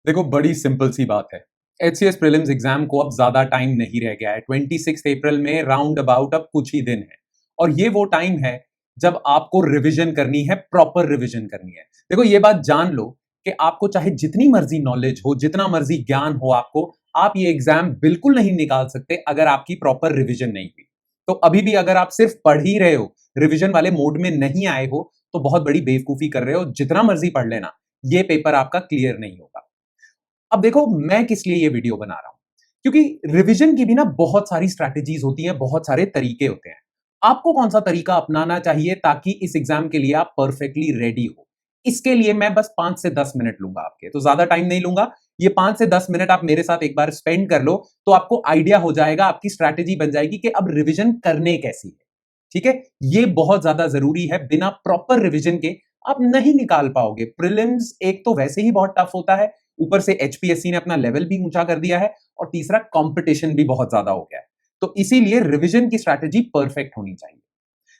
देखो बड़ी सिंपल सी बात है। एचसीएस प्रीलिम्स एग्जाम को अब ज्यादा टाइम नहीं रह गया है। 26 अप्रैल में राउंड अबाउट अब कुछ ही दिन है और ये वो टाइम है जब आपको रिवीजन करनी है, प्रॉपर रिवीजन करनी है। देखो ये बात जान लो कि आपको चाहे जितनी मर्जी नॉलेज हो, जितना मर्जी ज्ञान हो आपको, आप ये एग्जाम बिल्कुल नहीं निकाल सकते अगर आपकी प्रॉपर रिवीजन नहीं हुई। तो अभी भी अगर आप सिर्फ पढ़ ही रहे हो, रिवीजन वाले मोड में नहीं आए हो, तो बहुत बड़ी बेवकूफी कर रहे हो। जितना मर्जी पढ़ लेना, ये पेपर आपका क्लियर नहीं होगा। अब देखो मैं किस लिए ये वीडियो बना रहा हूं, क्योंकि रिवीजन की भी ना बहुत सारी स्ट्रैटेजीज होती हैं, बहुत सारे तरीके होते हैं। आपको कौन सा तरीका अपनाना चाहिए ताकि इस एग्जाम के लिए आप परफेक्टली रेडी हो? इसके लिए मैं बस 5 से 10 मिनट लूंगा आपके, तो ज्यादा टाइम नहीं लूंगा। ये 5 से 10 मिनट आप मेरे साथ एक बार स्पेंड कर लो, तो आपको आइडिया हो जाएगा, आपकी स्ट्रैटेजी बन जाएगी कि अब रिवीजन करने कैसी है। ठीक है, ये बहुत ज्यादा जरूरी है। बिना प्रॉपर रिवीजन के आप नहीं निकाल पाओगे। प्रीलिम्स एक तो वैसे ही बहुत टफ होता है, ऊपर से एचपीएससी ने अपना लेवल भी ऊंचा कर दिया है, और तीसरा कंपटीशन भी बहुत ज्यादा हो गया है। तो इसीलिए रिवीजन की स्ट्रैटेजी परफेक्ट होनी चाहिए।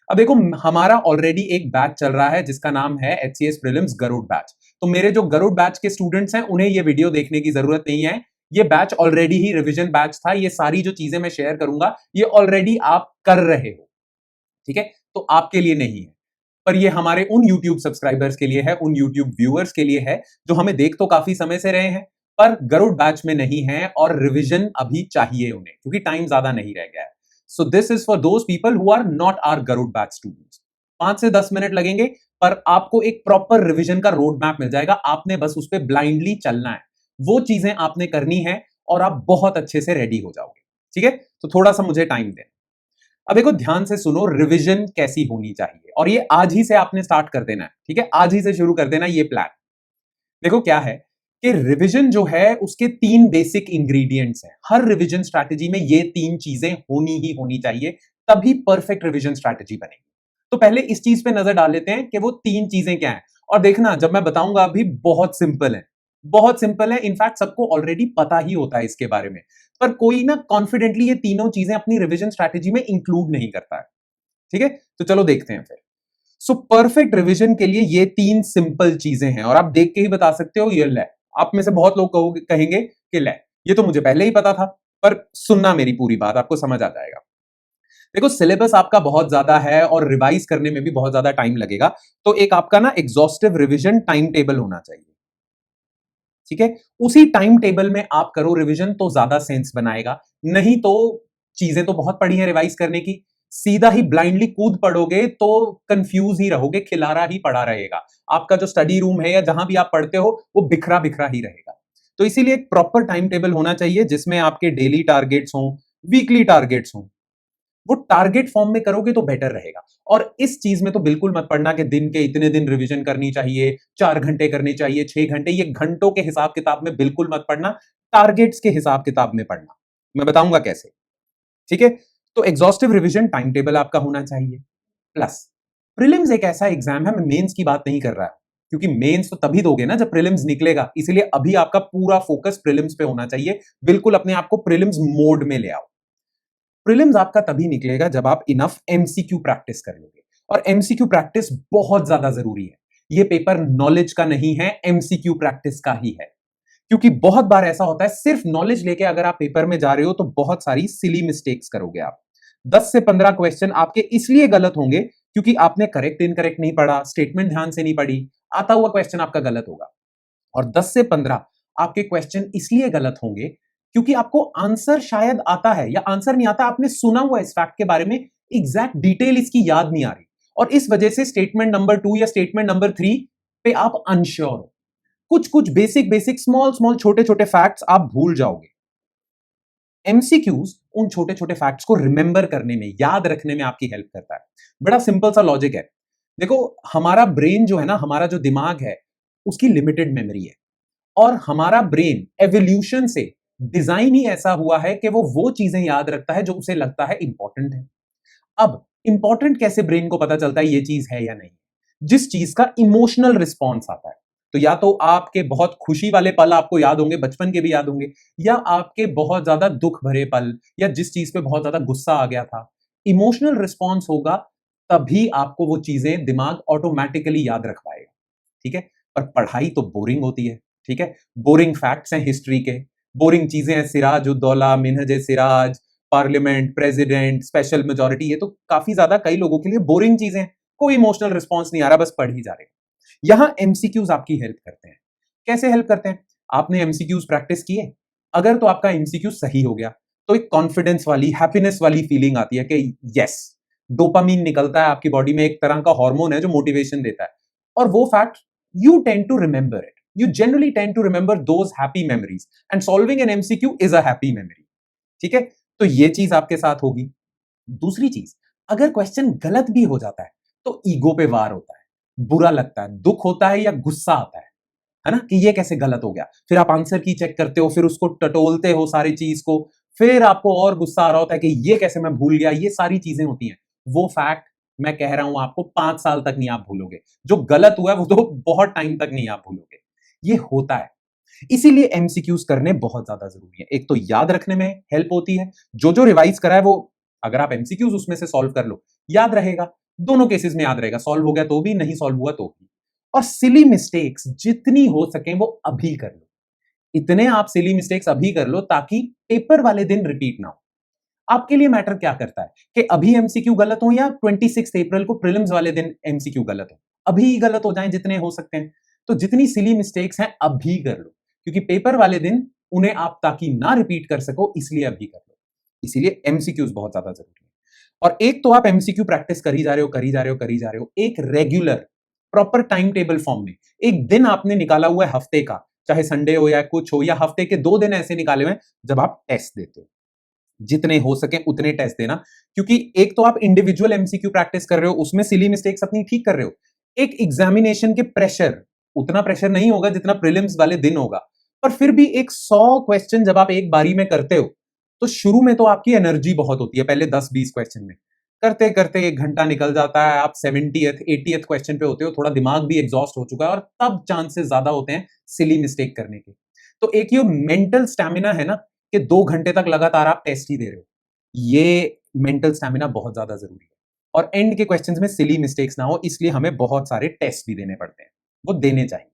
अब देखो हमारा ऑलरेडी एक बैच चल रहा है जिसका नाम है एचसीएस प्रीलिम्स गरुड़ बैच। तो मेरे जो गरुड़ बैच के स्टूडेंट्स हैं उन्हें ये वीडियो देखने की जरूरत नहीं है। ये बैच ऑलरेडी ही रिवीजन बैच था। ये सारी जो चीजें मैं शेयर करूंगा ये ऑलरेडी आप कर रहे हो। ठीक है, तो आपके लिए नहीं है, पर ये हमारे उन YouTube सब्सक्राइबर्स के लिए है, उन YouTube व्यूअर्स के लिए है जो हमें देख तो काफी समय से रहे हैं पर गरुड़ बैच में नहीं है और रिवीजन अभी चाहिए उन्हें, क्योंकि टाइम ज्यादा नहीं रह गया है। So this is for those people who are not our Garud batch students. 5 से 10 मिनट लगेंगे, पर आपको एक प्रॉपर रिवीजन का रोड मैप मिल जाएगा। आपने बस उस पर ब्लाइंडली चलना है, वो चीजें आपने करनी है और आप बहुत अच्छे से रेडी हो जाओगे। ठीक है, तो थोड़ा सा मुझे टाइम दें। अब देखो ध्यान से सुनो, रिवीजन कैसी होनी चाहिए, और ये आज ही से आपने स्टार्ट कर देना है। ठीक है, आज ही से शुरू कर देना ये प्लान। देखो क्या है कि रिवीजन जो है उसके 3 बेसिक इंग्रेडिएंट्स हैं। हर रिवीजन स्ट्रैटेजी में ये 3 चीजें होनी ही होनी चाहिए, तभी परफेक्ट रिवीजन स्ट्रैटेजी बनेगी। तो पहले इस चीज पे नजर डाल लेते हैं कि वो 3 चीजें क्या हैं। और देखना जब मैं बताऊंगा अभी बहुत सिंपल है, बहुत सिंपल है। इनफैक्ट सबको ऑलरेडी पता ही होता है इसके बारे में, पर कोई ना कॉन्फिडेंटली ये तीनों चीजें अपनी रिवीजन स्ट्रैटेजी में इंक्लूड नहीं करता है। ठीक है, तो चलो देखते हैं फिर। सो परफेक्ट रिवीजन के लिए ये 3 सिंपल चीजें हैं, और आप देख के ही बता सकते हो। ये ले, आप में से बहुत लोग कहेंगे कि ले ये तो मुझे पहले ही पता था, पर सुनना मेरी पूरी बात, आपको समझ आ जाएगा। देखो सिलेबस आपका बहुत ज्यादा है और रिवाइज करने में भी बहुत ज्यादा टाइम लगेगा, तो एक आपका ना एग्जॉस्टिव रिवीजन टाइम टेबल होना चाहिए। ठीक है, उसी टाइम टेबल में आप करो रिवीजन तो ज्यादा सेंस बनाएगा। नहीं तो चीजें तो बहुत पड़ी हैं रिवाइज करने की, सीधा ही ब्लाइंडली कूद पड़ोगे तो कंफ्यूज ही रहोगे, खिलारा ही पड़ा रहेगा। आपका जो स्टडी रूम है या जहां भी आप पढ़ते हो वो बिखरा बिखरा ही रहेगा। तो इसीलिए एक प्रॉपर टाइम टेबल होना चाहिए जिसमें आपके डेली टारगेट्स हों, वीकली टारगेट्स हों। वो टारगेट फॉर्म में करोगे तो बेटर रहेगा। और इस चीज में तो बिल्कुल मत पढ़ना कि दिन के इतने दिन रिवीजन करनी चाहिए, 4 घंटे करनी चाहिए, 6 घंटे। ये घंटों के हिसाब किताब में बिल्कुल मत पढ़ना, टारगेट्स के हिसाब किताब में पढ़ना। मैं बताऊंगा कैसे। ठीक है, तो एग्जॉस्टिव रिवीजन टाइम टेबल आपका होना चाहिए। प्लस प्रीलिम्स एक ऐसा एग्जाम है, मैं मेंस की बात नहीं कर रहा, क्योंकि मेंस तो तभी दोगे ना जब प्रीलिम्स निकलेगा। इसलिए अभी आपका पूरा फोकस प्रीलिम्स पे होना चाहिए। बिल्कुल अपने आप को प्रीलिम्स मोड में ले आओ। प्रीलिम्स आपका तभी निकलेगा जब आप इनफ एमसीक्यू प्रैक्टिस कर लोगे, और एमसीक्यू प्रैक्टिस बहुत ज्यादा जरूरी है। ये पेपर नॉलेज का नहीं है, एमसीक्यू प्रैक्टिस का ही है। क्योंकि बहुत बार ऐसा होता है सिर्फ नॉलेज लेके अगर आप पेपर में जा रहे हो तो बहुत सारी सिली मिस्टेक्स करोगे आप। 10 से 15 क्वेश्चन आपके इसलिए गलत होंगे क्योंकि आपने करेक्ट इनकरेक्ट नहीं पढ़ा, स्टेटमेंट ध्यान से नहीं पढ़ी, आता हुआ क्वेश्चन आपका गलत होगा। और 10 से 15 आपके क्वेश्चन इसलिए गलत होंगे क्योंकि आपको आंसर शायद आता है या आंसर नहीं आता, आपने सुना हुआ इस फैक्ट के बारे में, एग्जैक्ट डिटेल इसकी याद नहीं आ रही, और इस वजह से स्टेटमेंट नंबर 2 या स्टेटमेंट नंबर 3 पे आप अनश्योर हो। कुछ कुछ बेसिक बेसिक स्मॉल स्मॉल छोटे छोटे फैक्ट्स आप भूल जाओगे। एमसीक्यूज उन छोटे छोटे फैक्ट्स को रिमेंबर करने में, याद रखने में आपकी हेल्प करता है। बड़ा सिंपल सा लॉजिक है। देखो हमारा ब्रेन जो है ना, हमारा जो दिमाग है, उसकी लिमिटेड मेमोरी है, और हमारा ब्रेन एवोल्यूशन से डिजाइन ही ऐसा हुआ है कि वो चीजें याद रखता है जो उसे लगता है इंपॉर्टेंट है। अब इंपॉर्टेंट कैसे ब्रेन को पता चलता है ये चीज है या नहीं? जिस चीज का इमोशनल रिस्पॉन्स आता है। तो या तो आपके बहुत खुशी वाले पल आपको याद होंगे, बचपन के भी याद होंगे, या आपके बहुत ज्यादा दुख भरे पल, या जिस चीज पे बहुत ज्यादा गुस्सा आ गया था। इमोशनल रिस्पॉन्स होगा तभी आपको वो चीजें दिमाग ऑटोमेटिकली याद रख पाएगा। ठीक है, पर पढ़ाई तो बोरिंग होती है। ठीक है, बोरिंग फैक्ट्स हैं हिस्ट्री के, बोरिंग चीजें हैं, Siraj Uddaulah, Minhaj Siraj, parliament, president, special majority, ये तो काफी ज्यादा कई लोगों के लिए बोरिंग चीजें हैं, कोई इमोशनल रिस्पॉन्स नहीं आ रहा, बस पढ़ ही जा रहे हैं। यहां एमसीक्यूज आपकी हेल्प करते हैं। कैसे हेल्प करते हैं? आपने एमसीक्यूज प्रैक्टिस किए, अगर तो आपका एमसीक्यू सही हो गया तो एक कॉन्फिडेंस वाली, हैप्पीनेस वाली फीलिंग आती है कि यस, डोपामीन निकलता है आपकी बॉडी में, एक तरह का हार्मोन है जो मोटिवेशन देता है, और वो fact you tend to remember it, you generally tend to remember those happy memories and solving an MCQ is a happy memory। ठीक है, तो ये चीज आपके साथ होगी। दूसरी चीज, अगर क्वेश्चन गलत भी हो जाता है तो ईगो पे वार होता है, बुरा लगता है, दुख होता है या गुस्सा आता है ना, कि ये कैसे गलत हो गया, फिर आप आंसर की चेक करते हो, फिर उसको टटोलते हो सारी चीज को, फिर आपको और गुस्सा आ रहा होता है कि ये कैसे मैं भूल गया, ये सारी चीजें होती हैं। वो फैक्ट मैं कह रहा हूं आपको 5 साल तक नहीं आप भूलोगे, जो गलत हुआ है वो तो बहुत टाइम तक नहीं आप भूलोगे। ये होता है, इसीलिए एमसीक्यूज करने बहुत ज्यादा जरूरी है। एक तो याद रखने में हेल्प होती है, जो जो रिवाइज करा है वो अगर आप एमसीक्यूज उसमें से सॉल्व कर लो, याद रहेगा, दोनों केसेस में याद रहेगा, सॉल्व हो गया तो भी, नहीं सॉल्व हुआ तो भी। और सिली मिस्टेक्स जितनी हो सके वो अभी कर लो, इतने आप सिली मिस्टेक्स अभी कर लो ताकि पेपर वाले दिन रिपीट ना हो। आपके लिए मैटर क्या करता है कि अभी एमसीक्यू गलत हो या 26 अप्रैल को प्रीलिम्स वाले दिन एमसीक्यू गलत हो, अभी गलत हो जाए जितने हो सकते हैं। तो जितनी सिली मिस्टेक्स हैं अभी कर लो, क्योंकि पेपर वाले दिन उन्हें आप ताकि ना रिपीट कर सको, इसलिए अभी कर लो। इसीलिए एमसीक्यूज बहुत ज्यादा जरूरी है। और एक तो आप एमसीक्यू प्रैक्टिस करी जा रहे हो, करी जा रहे हो, करी जा रहे हो, एक regular proper time table form में एक दिन आपने निकाला हुआ है हफ्ते का, चाहे संडे हो या कुछ हो, या हफ्ते के 2 दिन ऐसे निकाले हुए हैं जब आप टेस्ट देते हो, जितने हो सके उतने टेस्ट देना। क्योंकि एक तो आप इंडिविजुअल एमसीक्यू प्रैक्टिस कर रहे हो, उसमें सिली मिस्टेक्स अपनी ठीक कर रहे हो, एक एग्जामिनेशन के प्रेशर, उतना प्रेशर नहीं होगा जितना प्रीलिम्स वाले दिन होगा, पर फिर भी एक 100 क्वेश्चन जब आप एक बारी में करते हो तो शुरू में तो आपकी एनर्जी बहुत होती है, पहले 10-20 क्वेश्चन में करते करते 1 घंटा निकल जाता है, आप 70th 80th क्वेश्चन पे होते हो, थोड़ा दिमाग भी एग्जॉस्ट हो चुका है, और तब चांसेस ज्यादा होते हैं सिली मिस्टेक करने के। तो एक ये मेंटल स्टैमिना है ना, कि 2 घंटे तक लगातार आप टेस्ट ही दे रहे हो, ये मेंटल स्टैमिना बहुत ज्यादा जरूरी है। और एंड के क्वेश्चंस में सिली मिस्टेक्स ना हो, इसलिए हमें बहुत सारे टेस्ट भी देने पड़ते हैं, वो देने चाहिए।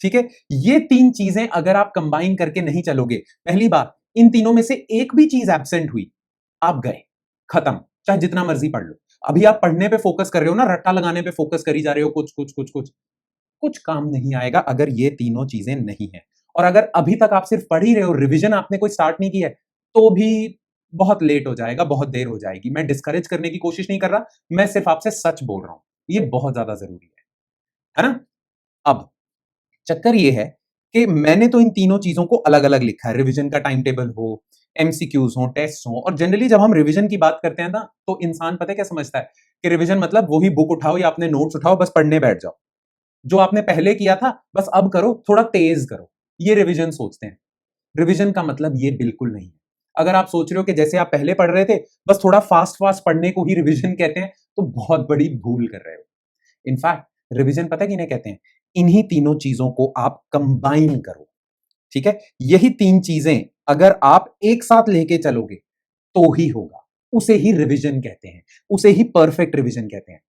ठीक है, ये 3 चीजें अगर आप कंबाइन करके नहीं चलोगे, पहली बात, इन तीनों में से एक भी चीज एब्सेंट हुई, आप गए, खत्म, चाहे जितना मर्जी पढ़ लो। अभी आप पढ़ने पे फोकस कर रहे हो ना, रट्टा लगाने पे फोकस करी जा रहे हो, कुछ कुछ कुछ कुछ कुछ काम नहीं आएगा अगर ये तीनों चीजें नहीं है। और अगर अभी तक आप सिर्फ पढ़ ही रहे हो, रिवीजन आपने कोई स्टार्ट नहीं किया है, तो भी बहुत लेट हो जाएगा, बहुत देर हो जाएगी। मैं डिस्करेज करने की कोशिश नहीं कर रहा, मैं सिर्फ आपसे सच बोल रहा हूं, ये बहुत ज्यादा जरूरी है ना। अब चक्कर ये है कि मैंने तो इन तीनों चीजों को अलग अलग लिखा है, रिवीजन का टाइम टेबल हो, एमसीक्यूज हो, टेस्ट हो। और जनरली जब हम रिवीजन की बात करते हैं ना, तो इंसान पता है क्या समझता है कि रिवीजन मतलब वही बुक उठाओ या अपने नोट्स उठाओ, बस पढ़ने बैठ जाओ, जो आपने पहले किया था बस अब करो, थोड़ा तेज करो, ये रिवीजन सोचते हैं। रिवीजन का मतलब ये बिल्कुल नहीं है। अगर आप सोच रहे हो कि जैसे आप पहले पढ़ रहे थे बस थोड़ा फास्ट फास्ट पढ़ने को ही रिवीजन कहते हैं, तो बहुत बड़ी भूल कर रहे हो। इनफैक्ट रिवीजन पता है किन्हें कहते हैं? इन्हीं तीनों चीजों को आप कंबाइन करो, ठीक है। यही 3 चीजें अगर आप एक साथ लेके चलोगे तो ही होगा, उसे ही रिवीजन कहते हैं, उसे ही परफेक्ट रिवीजन कहते हैं।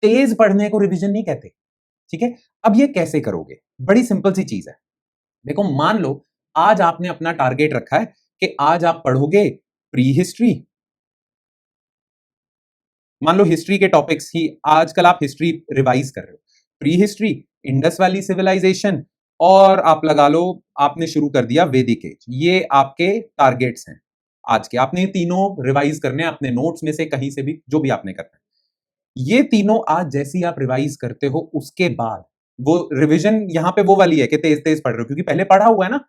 तेज पढ़ने को रिवीजन नहीं कहते, ठीक है। अब ये कैसे करोगे? बड़ी सिंपल सी चीज है। देखो, मान लो आज आपने अपना टारगेट रखा है कि आज आप पढ़ोगे प्री हिस्ट्री, मान लो हिस्ट्री के टॉपिक्स ही आजकल आप हिस्ट्री रिवाइज कर रहे हो, pre history, Indus valley civilisation, और आप लगा लो आपने शुरू कर दिया वैदिक एज। ये आपके टारगेट्स हैं आज के, आपने तीनों रिवाइज करने हैं अपने नोट्स में से, कहीं से भी, जो भी आपने करना है। ये तीनों आज जैसे ही आप रिवाइज करते हो, उसके बाद वो रिवीजन यहां पे वो वाली है कि तेज तेज पढ़ रहे हो, क्योंकि पहले पढ़ा हुआ है ना।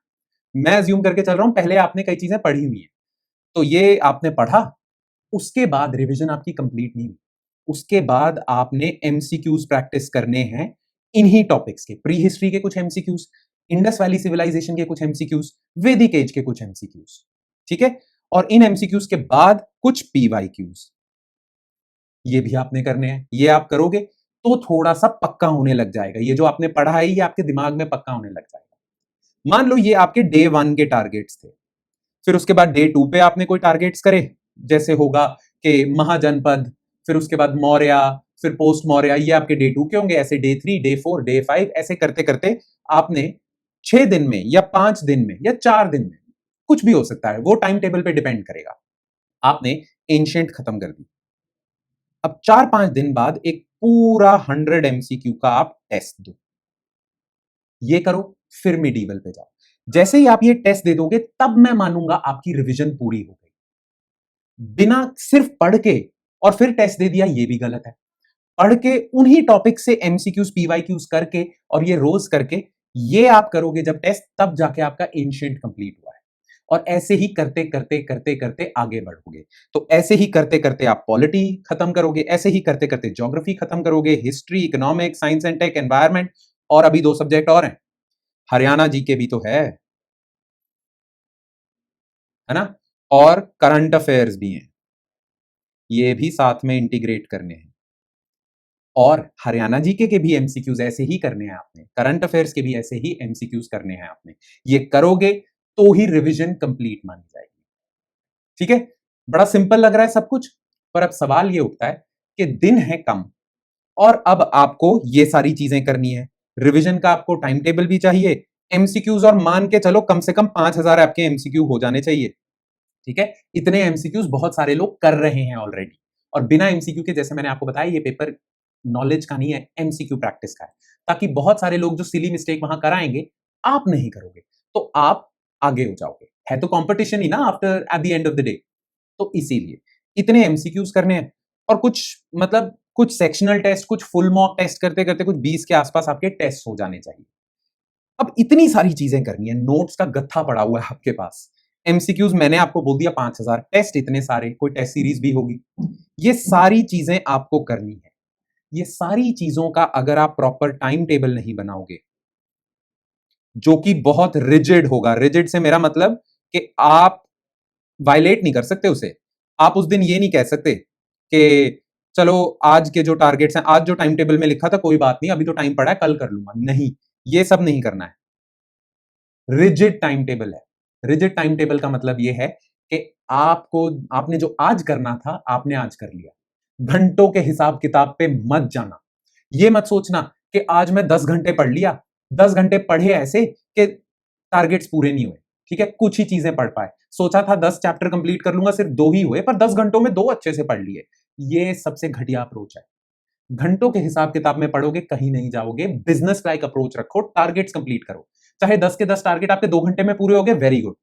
मैं अज्यूम करके चल रहा हूं पहले आपने कई चीजें पढ़ी हुई हैं, तो ये आपने पढ़ा, उसके बाद रिवीजन आपकी कंप्लीट नहीं हुई। उसके बाद आपने एमसीक्यूज प्रैक्टिस करने हैं इन्हीं टॉपिक्स के, प्री हिस्ट्री के कुछ एमसीक्यूज, इंडस वैली सिविलाइजेशन के कुछ एमसीक्यूज, वैदिक एज के कुछ एमसीक्यूज, ठीक है। और इन एमसीक्यूज के बाद कुछ पीवाईक्यूज, ये भी आपने करने हैं। ये आप करोगे तो थोड़ा सा पक्का होने लग जाएगा, ये जो आपने पढ़ा है ये आपके दिमाग में पक्का होने लग जाएगा। मान लो ये आपके डे 1 के टारगेट्स थे, फिर उसके बाद डे 2 पे आपने कोई टारगेट्स करे, जैसे होगा कि महाजनपद, फिर उसके बाद मौर्य, फिर पोस्ट मौर्य, ये आपके डे 2 के होंगे। ऐसे डे 3, डे 4, डे 5, ऐसे करते करते आपने 6 दिन में या 5 दिन में या 4 दिन में, कुछ भी हो सकता है, वो टाइम टेबल पे डिपेंड करेगा। आपने एंशिएंट खत्म कर दी, अब 4-5 दिन बाद एक पूरा 100 एमसीक्यू का आप टेस्ट दो। ये करो, फिर मिडीवल पे जाओ। जैसे ही आप ये टेस्ट दे दोगे, तब मैं मानूंगा आपकी रिवीजन पूरी हो गई। बिना सिर्फ पढ़ के और फिर टेस्ट दे दिया, ये भी गलत है। पढ़ के उन्हीं टॉपिक से एमसीक्यूज पीवाईक्यूज करके और ये रोज करके, ये आप करोगे जब टेस्ट, तब जाके आपका एंशिएंट कंप्लीट हुआ है। और ऐसे ही करते करते करते करते आगे बढ़ोगे। तो ऐसे ही करते करते आप पॉलिटी खत्म करोगे, ऐसे ही करते करते ज्योग्राफी खत्म करोगे, history, economics, science and tech, environment, और अभी 2 सब्जेक्ट और हैं, हरियाणा जीके भी तो है ना, और करंट अफेयर्स भी हैं, ये भी साथ में इंटीग्रेट करने हैं। और हरियाणा जीके के भी एमसीक्यूज ऐसे ही करने हैं आपने, करंट अफेयर्स के भी ऐसे ही एमसीक्यूज करने हैं आपने। ये करोगे तो ही रिवीजन कंप्लीट मानी जाएगी। ठीक है, बड़ा सिंपल लग रहा है सब कुछ, पर अब सवाल ये उठता है कि दिन है कम और अब आपको ये सारी चीजें करनी है। रिवीजन का आपको टाइम टेबल भी चाहिए, एमसीक्यूज, और मान के चलो कम से कम 5,000 आपके एमसीक्यू हो जाने चाहिए। ठीक है, इतने एमसीक्यूज बहुत सारे लोग कर रहे हैं ऑलरेडी। और बिना एमसीक्यू के, जैसे मैंने आपको बताया, ये पेपर नॉलेज का नहीं है, एमसीक्यू प्रैक्टिस का है, ताकि बहुत सारे लोग जो सिली मिस्टेक वहां कराएंगे, आप नहीं करोगे, तो आप आगे हो जाओगे। है तो कंपटीशन ही ना after at the end of the day. तो इसीलिए इतने एमसीक्यूज करने हैं, और कुछ मतलब कुछ सेक्शनल टेस्ट, कुछ फुल मॉक टेस्ट करते करते कुछ 20 के आसपास आपके टेस्ट हो जाने चाहिए। अब इतनी सारी चीजें करनी है, नोट्स का गत्था पड़ा हुआ है आपके पास, एमसीक्यूज मैंने आपको बोल दिया 5,000, टेस्ट इतने सारे, कोई टेस्ट सीरीज भी होगी, ये सारी चीजें आपको करनी है। ये सारी चीजों का अगर आप प्रॉपर टाइम टेबल नहीं बनाओगे, जो कि बहुत रिजिड होगा, रिजिड से मेरा मतलब कि आप वायलेट नहीं कर सकते उसे। आप उस दिन ये नहीं कह सकते कि चलो आज के जो टारगेट्स हैं, आज जो टाइम टेबल में लिखा था कोई बात नहीं, अभी तो टाइम पड़ा है, कल कर लूंगा, नहीं, ये सब नहीं करना है। रिजिड टाइम टेबल है। रिजिड टाइम टेबल का मतलब ये है कि आपको, आपने जो आज करना था, आपने आज कर लिया। घंटों के हिसाब किताब पे मत जाना। ये मत सोचना कि आज मैं 10 घंटे पढ़ लिया, 10 घंटे पढ़े ऐसे कि टारगेट्स पूरे नहीं हुए। ठीक है, कुछ ही चीजें पढ़ पाए, सोचा था 10 चैप्टर कंप्लीट कर लूंगा, सिर्फ 2 ही हुए, पर 10 घंटों में 2 अच्छे से पढ़ लिए। ये सबसे घटिया अप्रोच है। घंटों के हिसाब किताब में पढ़ोगे, कहीं नहीं जाओगे। बिजनेस लाइक अप्रोच रखो, टारगेट्स कंप्लीट करो। चाहे 10 के 10 टारगेट आपके 2 घंटे में पूरे हो गए, वेरी गुड।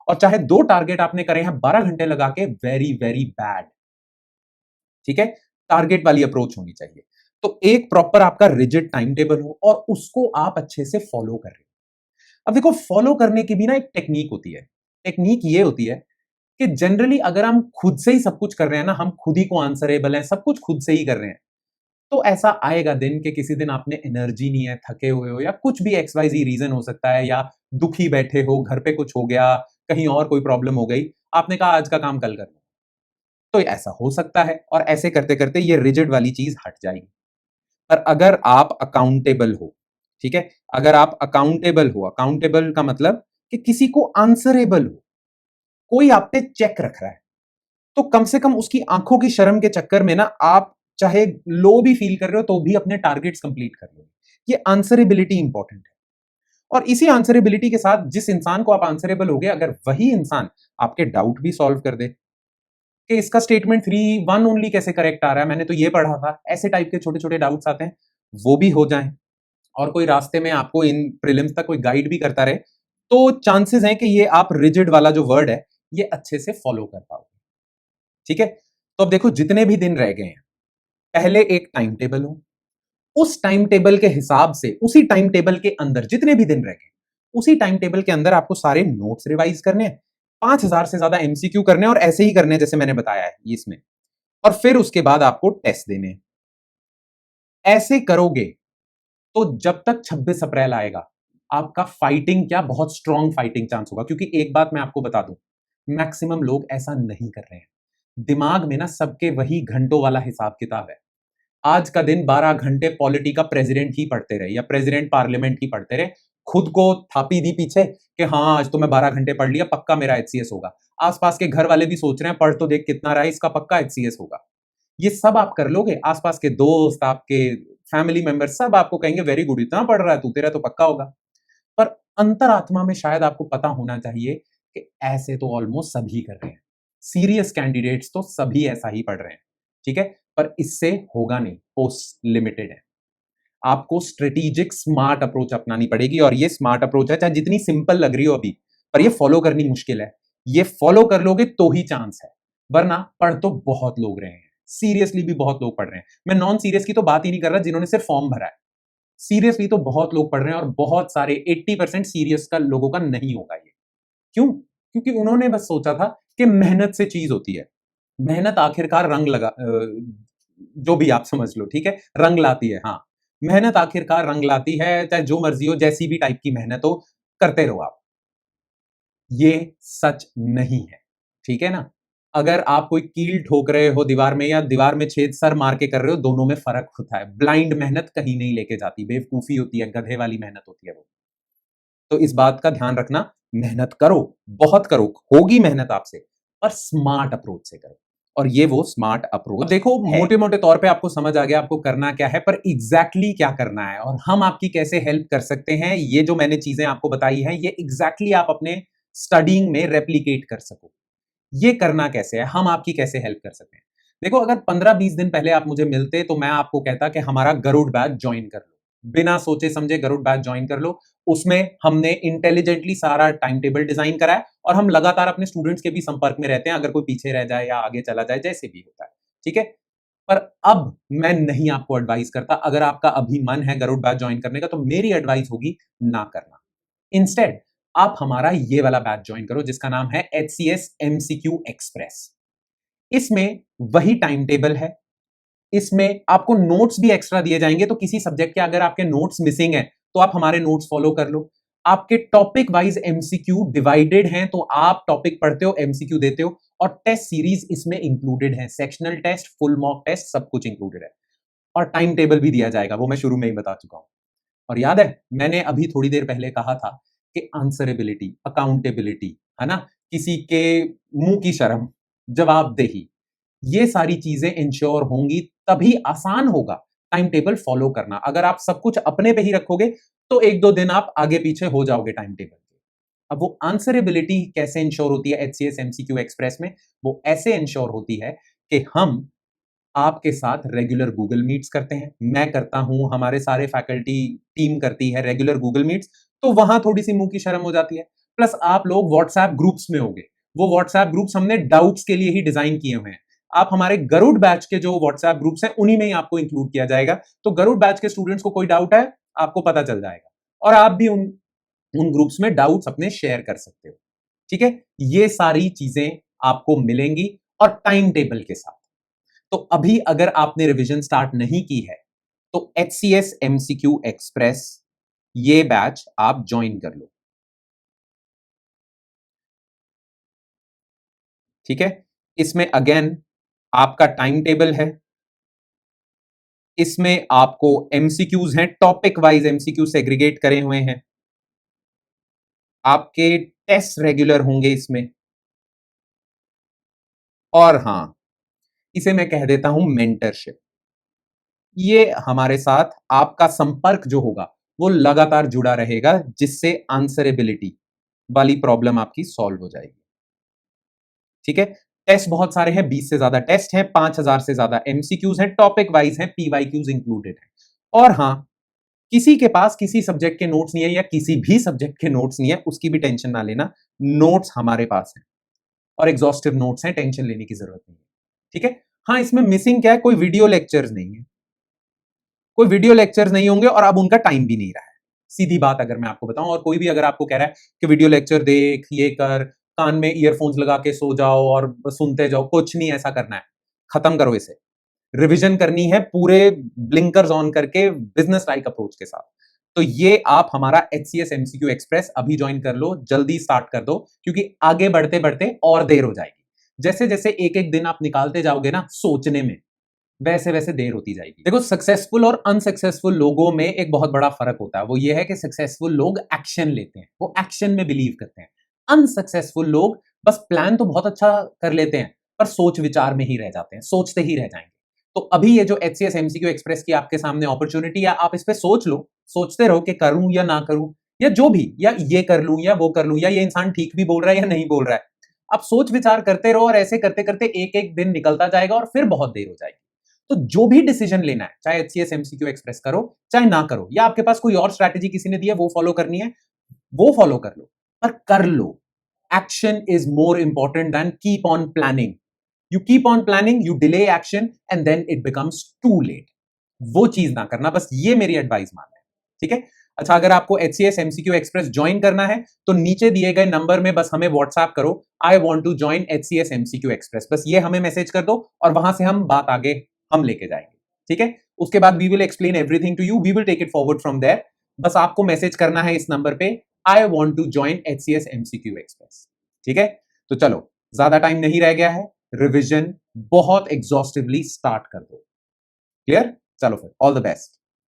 और चाहे 2 टारगेट आपने करे हैं 12 घंटे लगा के, वेरी वेरी बैड। ठीक है, टारगेट वाली अप्रोच होनी चाहिए। तो एक प्रॉपर आपका रिजिड टाइम टेबल हो और उसको आप अच्छे से फॉलो कर रहे हो। अब देखो, फॉलो करने की भी ना एक टेक्निक होती है। टेक्निक ये होती है कि जनरली अगर हम खुद से ही सब कुछ कर रहे हैं ना, हम खुद ही को आंसरेबल हैं, सब कुछ खुद से ही कर रहे हैं, तो ऐसा आएगा दिन कि किसी दिन आप में एनर्जी नहीं है, थके हुए हो, या कुछ भी एक्स वाई जी रीजन हो सकता है, या दुखी बैठे हो, घर पे कुछ हो गया, कहीं और कोई प्रॉब्लम हो गई, आपने कहा आज का काम कल कर लो। तो ऐसा हो सकता है, और ऐसे करते करते ये रिजिड वाली चीज हट जाएगी। पर अगर आप अकाउंटेबल हो, ठीक है, अगर आप अकाउंटेबल हो, अकाउंटेबल का मतलब कि किसी को आंसरेबल हो, कोई आप पे चेक रख रहा है, तो कम से कम उसकी आंखों की शर्म के चक्कर में ना, आप चाहे लो भी फील कर रहे हो तो भी अपने टारगेट्स कंप्लीट कर लो। ये आंसरेबिलिटी इंपॉर्टेंट है। और इसी आंसरेबिलिटी के साथ जिस इंसान को आप आंसरेबल हो गए, अगर वही इंसान आपके डाउट भी सॉल्व कर दे कि इसका स्टेटमेंट 3(1) ओनली कैसे करेक्ट आ रहा है, मैंने तो ये पढ़ा था, ऐसे टाइप के छोटे छोटे डाउट्स आते हैं, वो भी हो जाएं, और कोई रास्ते में आपको इन प्रीलिम्स तक कोई गाइड भी करता रहे, तो चांसेस हैं कि ये आप रिजिड वाला जो वर्ड है, ये अच्छे से फॉलो कर पाओगे। ठीक है, तो अब देखो, जितने भी दिन रह गए हैं, पहले एक टाइम टेबल हो, उस टाइम टेबल के हिसाब से, उसी टाइम टेबल के अंदर जितने भी दिन रह गए, उसी टाइम टेबल के अंदर आपको सारे नोट्स रिवाइज करने हैं, 5,000 से ज्यादा एमसीक्यू करने हैं, और ऐसे ही करने हैं जैसे मैंने बताया है इसमें। और फिर उसके बाद आपको टेस्ट देने हैं। ऐसे करोगे तो जब तक 26 अप्रैल आएगा, आपका फाइटिंग क्या, बहुत स्ट्रॉन्ग फाइटिंग चांस होगा। क्योंकि एक बात मैं आपको बता दूं, मैक्सिमम लोग ऐसा नहीं कर रहे हैं। दिमाग में ना सबके वही घंटों वाला हिसाब किताब है। आज का दिन 12 घंटे पॉलिटी का प्रेसिडेंट ही पढ़ते रहे, या प्रेसिडेंट पार्लियामेंट ही पढ़ते रहे, खुद को थापी दी पीछे कि हाँ आज तो मैं 12 घंटे पढ़ लिया, पक्का मेरा एचसीएस होगा। आसपास के घर वाले भी सोच रहे हैं, पढ़ तो देख कितना रहा है, इसका पक्का एचसीएस होगा। ये सब आप कर लोगे, आसपास के दोस्त, आपके फैमिली मेंबर सब आपको कहेंगे वेरी गुड, इतना पढ़ रहा है तू, तेरा तो पक्का होगा। पर अंतरात्मा में शायद आपको पता होना चाहिए कि ऐसे तो ऑलमोस्ट सभी कर रहे हैं, सीरियस कैंडिडेट्स तो सभी ऐसा ही पढ़ रहे हैं, ठीक है। पर इससे होगा नहीं, पोस्ट लिमिटेड है। आपको स्ट्रेटेजिक स्मार्ट अप्रोच अपनानी पड़ेगी, और ये स्मार्ट अप्रोच है, चाहे जितनी सिंपल लग रही हो अभी, पर ये फॉलो करनी मुश्किल है। ये फॉलो कर लोगे तो ही चांस है, वरना पढ़ तो बहुत लोग रहे हैं, सीरियसली भी बहुत लोग पढ़ रहे हैं। मैं नॉन सीरियस की तो बात ही नहीं कर रहा, जिन्होंने सिर्फ फॉर्म भरा है। सीरियसली तो बहुत लोग पढ़ रहे हैं, और बहुत सारे 80% सीरियस का लोगों का नहीं होगा ये। क्यों? क्योंकि उन्होंने बस सोचा था कि मेहनत से चीज होती है, मेहनत आखिरकार रंग लगा, जो भी आप समझ लो, ठीक है, रंग लाती है। हाँ, मेहनत आखिरकार रंग लाती है, चाहे जो मर्जी हो, जैसी भी टाइप की मेहनत हो, करते रहो आप। ये सच नहीं है, ठीक है ना। अगर आप कोई कील ठोक रहे हो दीवार में, या दीवार में छेद सर मार के कर रहे हो, दोनों में फर्क होता है। ब्लाइंड मेहनत कहीं नहीं लेके जाती, बेवकूफी होती है, गधे वाली मेहनत होती है वो। तो इस बात का ध्यान रखना, मेहनत करो, बहुत करो, होगी मेहनत आपसे, पर स्मार्ट अप्रोच से करो। और ये वो स्मार्ट अप्रोच देखो, मोटे मोटे तौर पे आपको समझ आ गया आपको करना क्या है, पर एग्जैक्टली क्या करना है और हम आपकी कैसे हेल्प कर सकते हैं, ये जो मैंने चीजें आपको बताई हैं, ये एग्जैक्टली आप अपने स्टडिंग में रेप्लिकेट कर सको। ये करना कैसे है, हम आपकी कैसे हेल्प कर सकते हैं। देखो, अगर 15-20 दिन पहले आप मुझे मिलते तो मैं आपको कहता कि हमारा गरुड़ बैच ज्वाइन कर लो, बिना सोचे समझे गरुड़ बैच ज्वाइन कर लो। उसमें हमने इंटेलिजेंटली सारा टाइम टेबल डिजाइन करा है, और हम लगातार अपने स्टूडेंट्स के भी संपर्क में रहते हैं, अगर कोई पीछे रह जाए या आगे चला जाए, जैसे भी होता है, ठीक है। पर अब मैं नहीं आपको एडवाइस करता, अगर आपका अभी मन है गरुड़ बैच ज्वाइन करने का, तो मेरी एडवाइस होगी ना करना। इंस्टेड आप हमारा ये वाला बैच ज्वाइन करो, जिसका नाम है HCS MCQ एक्सप्रेस। इसमें वही टाइम टेबल है, इसमें आपको नोट्स भी एक्स्ट्रा दिए जाएंगे, तो किसी सब्जेक्ट के अगर आपके नोट्स मिसिंग है, तो आप हमारे नोट्स फॉलो कर लो। आपके टॉपिक वाइज एमसीक्यू डिवाइडेड हैं, तो आप टॉपिक पढ़ते हो, एमसीक्यू देते हो, और टेस्ट सीरीज इसमें इंक्लूडेड है, sectional test, full mock test, सब कुछ इंक्लूडेड है। और टाइम टेबल भी दिया जाएगा, वो मैं शुरू में ही बता चुका हूं। और याद है, मैंने अभी थोड़ी देर पहले कहा था कि आंसरेबिलिटी, अकाउंटेबिलिटी, है ना, किसी के मुंह की शर्म, जवाबदेही, ये सारी चीजें इंश्योर होंगी, तभी आसान होगा टाइम टेबल फॉलो करना। अगर आप सब कुछ अपने पे ही रखोगे, तो 1-2 दिन आप आगे पीछे हो जाओगे टाइम टेबल के। अब वो आंसरेबिलिटी कैसे इंश्योर होती है एचसीएस एमसीक्यू एक्सप्रेस में? वो ऐसे इंश्योर होती है कि हम आपके साथ रेगुलर गूगल मीट्स करते हैं, मैं करता हूं, हमारे सारे फैकल्टी टीम करती है रेगुलर गूगल मीट्स, तो वहां थोड़ी सी मुंह की शर्म हो जाती है। प्लस आप लोग व्हाट्सएप ग्रुप्स में होंगे, वो व्हाट्सएप ग्रुप्स हमने डाउट्स के लिए ही डिजाइन किए हुए हैं। आप हमारे गरुड़ बैच के जो व्हाट्सएप ग्रुप्स हैं, उन्हीं में ही आपको इंक्लूड किया जाएगा, तो गरुड़ बैच के स्टूडेंट्स को कोई डाउट है, आपको पता चल जाएगा, और आप भी उन उन ग्रुप्स में डाउट्स अपने शेयर कर सकते हो, ठीक है। ये सारी चीजें आपको मिलेंगी, और टाइम टेबल के साथ। तो अभी अगर आपने रिवीजन स्टार्ट नहीं की है, तो HCS MCQ एक्सप्रेस ये बैच आप ज्वाइन कर लो, ठीक है। इसमें अगेन आपका टाइम टेबल है, इसमें आपको एमसीक्यूज हैं, टॉपिक वाइज एमसीक्यू सेग्रीगेट करे हुए हैं, आपके टेस्ट रेगुलर होंगे इसमें, और हां, इसे मैं कह देता हूं मेंटरशिप। ये हमारे साथ आपका संपर्क जो होगा, वो लगातार जुड़ा रहेगा, जिससे आंसरेबिलिटी वाली प्रॉब्लम आपकी सॉल्व हो जाएगी, ठीक है। टेस्ट बहुत सारे हैं, 20 से ज्यादा टेस्ट हैं, 5000 से ज्यादा एमसीक्यूज हैं, टॉपिक वाइज हैं, पीवाईक्यूज इंक्लूडेड हैं। और हाँ, किसी के पास किसी सब्जेक्ट के नोट्स नहीं है, या किसी भी सब्जेक्ट के नोट्स नहीं है, उसकी भी टेंशन ना लेना, नोट्स हमारे पास हैं, और एग्जॉस्टिव नोट्स हैं, टेंशन लेने की जरूरत नहीं है, ठीक है। हाँ, इसमें मिसिंग क्या है, कोई वीडियो लेक्चर्स नहीं है, कोई वीडियो लेक्चर्स नहीं होंगे, और अब उनका टाइम भी नहीं रहा है, सीधी बात अगर मैं आपको बताऊं। और कोई भी अगर आपको कह रहा है कि वीडियो लेक्चर देख, ये कर, कान में ईयरफोन्स लगा के सो जाओ और सुनते जाओ, कुछ नहीं ऐसा करना है, खत्म करो इसे। रिवीजन करनी है पूरे ब्लिंकर्स ऑन करके, बिजनेस लाइक अप्रोच के साथ। तो ये आप हमारा HCS MCQ एक्सप्रेस अभी ज्वाइन कर लो, जल्दी स्टार्ट कर दो, क्योंकि आगे बढ़ते बढ़ते और देर हो जाएगी। जैसे जैसे एक एक दिन आप निकालते जाओगे ना सोचने में, वैसे वैसे देर होती जाएगी। देखो, सक्सेसफुल और अनसक्सेसफुल लोगों में एक बहुत बड़ा फर्क होता है, वो ये है कि सक्सेसफुल लोग एक्शन लेते हैं, वो एक्शन में बिलीव करते हैं। अनसक्सेसफुल लोग बस प्लान तो बहुत अच्छा कर लेते हैं, पर सोच विचार में ही रह जाते हैं, सोचते ही रह जाएंगे। तो अभी ये जो HCS MCQ एक्सप्रेस की आपके सामने अपॉर्चुनिटी है, आप इस पे सोच लो, सोचते रहो कि करूं या ना करूं, या जो भी, या ये कर लूं या वो कर लूं, या ये इंसान ठीक भी बोल रहा है या नहीं बोल रहा है। आप सोच विचार करते रहो और ऐसे करते करते एक एक दिन निकलता जाएगा और फिर बहुत देर हो जाएगी। तो जो भी डिसीजन लेना है, चाहे एचसीएस एमसीक्यू एक्सप्रेस करो चाहे ना करो, या आपके पास कोई और स्ट्रैटेजी किसी ने दी है वो फॉलो करनी है, वो फॉलो कर लो, पर कर लो। Action is more important than keep on planning. You keep on planning, you delay action and then it becomes too late. वो चीज ना करना, बस ये मेरी एडवाइस मानना है, ठीक है। अच्छा, अगर आपको एचसीएस एमसीक्यू एक्सप्रेस ज्वाइन करना है तो नीचे दिए गए नंबर में बस हमें व्हाट्सएप करो, I want to join HCS MCQ express, बस ये हमें मैसेज कर दो और वहां से हम बात आगे हम लेके जाएंगे, ठीक है। उसके बाद we will explain everything to you, we will take it forward from there. बस आपको मैसेज करना है इस नंबर पे, I want to join HCS MCQ express, ठीक है। तो चलो, ज्यादा टाइम नहीं रह गया है, रिविजन बहुत एग्जॉस्टिवली स्टार्ट कर दो। क्लियर? चलो फिर, ऑल द बेस्ट।